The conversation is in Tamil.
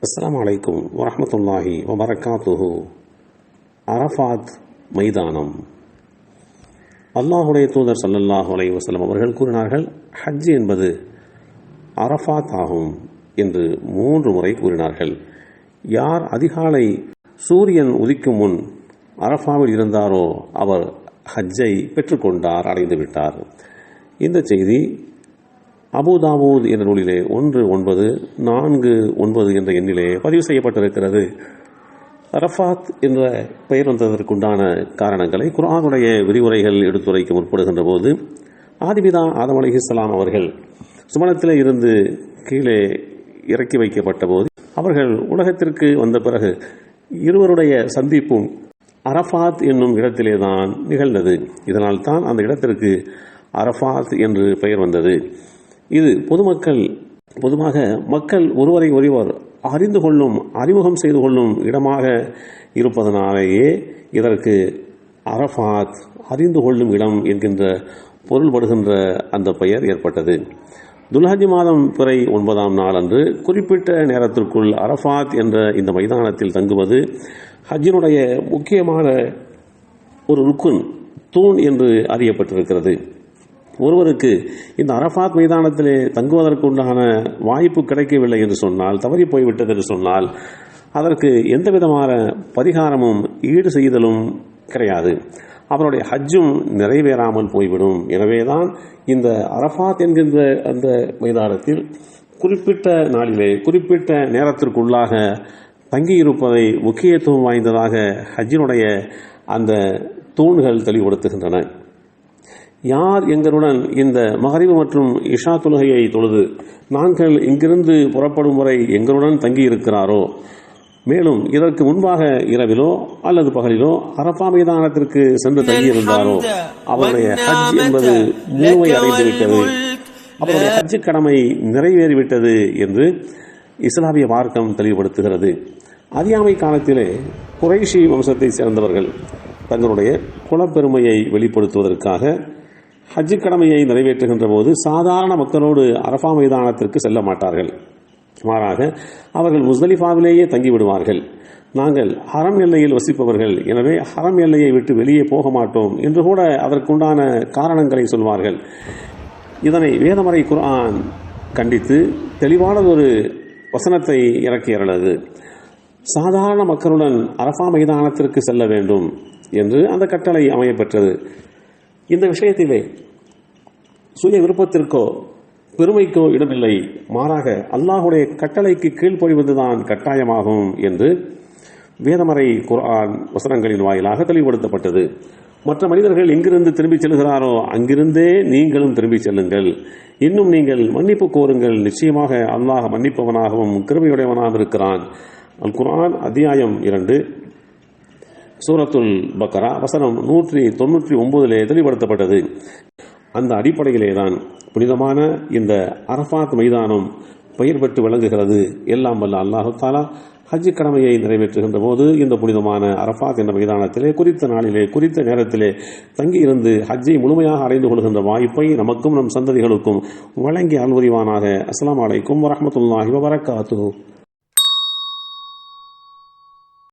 அஸ்ஸலாமு அலைக்கும் வரஹ்மத்துல்லாஹி வபரகாத்துஹு. அரஃபாத் மைதானம். அல்லாஹுடைய தூதர் ஸல்லல்லாஹு அலைஹி வஸல்லம் அவர்கள் கூறினார்கள், ஹஜ் என்பது அரஃபாத் ஆகும் என்று 3 முறை கூறினார்கள். யார் அதிகாலை சூரியன் உதிக்கும் முன் அரஃபாவில் இருந்தாரோ அவர் ஹஜ்ஜை பெற்றுக்கொண்டார், அடைந்து விட்டார். இந்த செய்தி அபூதாவூத் என்ற நூலிலே 1949 என்ற எண்ணிலே பதிவு செய்யப்பட்டிருக்கிறது. அரஃபாத் என்ற பெயர் வந்ததற்குண்டான காரணங்களை குர்ஆனுடைய விரிவுரைகள் எடுத்துரைக்க முற்படுகின்ற போது, ஆதிபிதா ஆதம் அலைஹிஸ்ஸலாம் அவர்கள் சுமணத்திலே இருந்து கீழே இறக்கி வைக்கப்பட்ட போது அவர்கள் உலகத்திற்கு வந்த பிறகு இருவருடைய சந்திப்பும் அரஃபாத் என்னும் இடத்திலே தான் நிகழ்ந்தது. இதனால் தான் அந்த இடத்திற்கு அரஃபாத் என்று பெயர் வந்தது. இது பொதுவாக மக்கள் ஒருவரை ஒருவர் அறிந்து கொள்ளும், அறிமுகம் செய்து கொள்ளும் இடமாக இருப்பதனாலேயே இதற்கு அரஃபாத், அறிந்து கொள்ளும் இடம் என்கின்ற பொருள்படுகின்ற அந்த பெயர் ஏற்பட்டது. துல்ஹஜ் மாதம் பிறை 9ஆம் நாள் அன்று குறிப்பிட்ட நேரத்திற்குள் அரஃபாத் என்ற இந்த மைதானத்தில் தங்குவது ஹஜ்ஜினுடைய முக்கியமான ஒரு ருக்குன், தூண் என்று அறியப்பட்டிருக்கிறது. ஒருவருக்கு இந்த அரஃபாத் மைதானத்திலே தங்குவதற்குண்டான வாய்ப்பு கிடைக்கவில்லை என்று சொன்னால், தவறி போய்விட்டது என்று சொன்னால், அதற்கு எந்த விதமான பரிகாரமும் ஈடு செய்தலும் கிடையாது. அவருடைய ஹஜ்ஜும் நிறைவேறாமல் போய்விடும். எனவேதான் இந்த அரஃபாத் என்கின்ற அந்த மைதானத்தில் குறிப்பிட்ட நாளிலே குறிப்பிட்ட நேரத்திற்குள்ளாக தங்கியிருப்பதை முக்கியத்துவம் வாய்ந்ததாக ஹஜ்ஜினுடைய அந்த தூண்கள் தெளிவுபடுத்துகின்றன. யார் எங்களுடன் இந்த மகரிப் மற்றும் இஷா தொழுகையை தொழுது நாங்கள் இங்கிருந்து புறப்படும் வரை எங்களுடன் தங்கியிருக்கிறாரோ, மேலும் இதற்கு முன்பாக இரவிலோ அல்லது பகலிலோ அரஃபா மைதானத்திற்கு சென்று தங்கியிருந்தாரோ அவருடைய ஹஜ் என்பது முழுமை அடைந்துவிட்டது, அவருடைய ஹஜ் கடமை நிறைவேறிவிட்டது என்று இஸ்லாமிய மார்க்கம் தெளிவுபடுத்துகிறது. அறியாமை காலத்திலே குறைஷி வம்சத்தை சேர்ந்தவர்கள் தங்களுடைய குலப்பெருமையை வெளிப்படுத்துவதற்காக ஹஜ் கடமையை நிறைவேற்றுகின்ற போது சாதாரண மக்களோடு அரஃபா மைதானத்திற்கு செல்ல மாட்டார்கள். மாறாக அவர்கள் முஸ்தலிஃபாவிலேயே தங்கிவிடுவார்கள். நாங்கள் ஹரம் எல்லையில் வசிப்பவர்கள், எனவே ஹரம் எல்லையை விட்டு வெளியே போக மாட்டோம் என்று கூட அதற்குண்டான காரணங்களை சொல்வார்கள். இதனை வேதமறை குர்ஆன் கண்டித்து தெளிவானதொரு வசனத்தை இறக்கியருளது. சாதாரண மக்களுடன் அரஃபா மைதானத்திற்கு செல்ல வேண்டும் என்று அந்த கட்டளை அமையப்பெற்றது. இந்த விஷயத்திலே சுய விருப்பத்திற்கோ பெருமைக்கோ இடமில்லை, மாறாக அல்லாஹுடைய கட்டளைக்கு கீழ்ப்படிவதுதான் கட்டாயமாகும் என்று வேதமறை குர்ஆன் வசனங்களின் வாயிலாக தெளிவுபடுத்தப்பட்டது. மற்ற மனிதர்கள் எங்கிருந்து திரும்பிச் செல்கிறாரோ அங்கிருந்தே நீங்களும் திரும்பிச் செல்லுங்கள். இன்னும் நீங்கள் மன்னிப்பு கோருங்கள், நிச்சயமாக அல்லாஹ் மன்னிப்பவனாகவும் கிருபையுடையவனாகவும் இருக்கிறான். அல் குர்ஆன் அத்தியாயம் 2 சூரத்துல் பக்கரா வசனம் 199 தெளிவுபடுத்தப்பட்டது. அந்த அடிப்படையிலேதான் புனிதமான இந்த அரஃபாத் மைதானம் பெயர் பெற்று விளங்குகிறது. எல்லாம் வல்ல அல்லாஹு தஆலா ஹஜ் கடமையை நிறைவேற்றுகின்ற போது இந்த புனிதமான அரஃபாத் என்ற மைதானத்திலே குறித்த நாளிலே குறித்த நேரத்திலே தங்கியிருந்து ஹஜ்ஜை முழுமையாக அடைந்து கொள்கின்ற வாய்ப்பை நமக்கும் நம் சந்ததிகளுக்கும் வழங்கி அல்வரிவானாக. அஸ்ஸலாமு அலைக்கும் வரஹ்மத்துல்லாஹி வபரகாத்துஹு.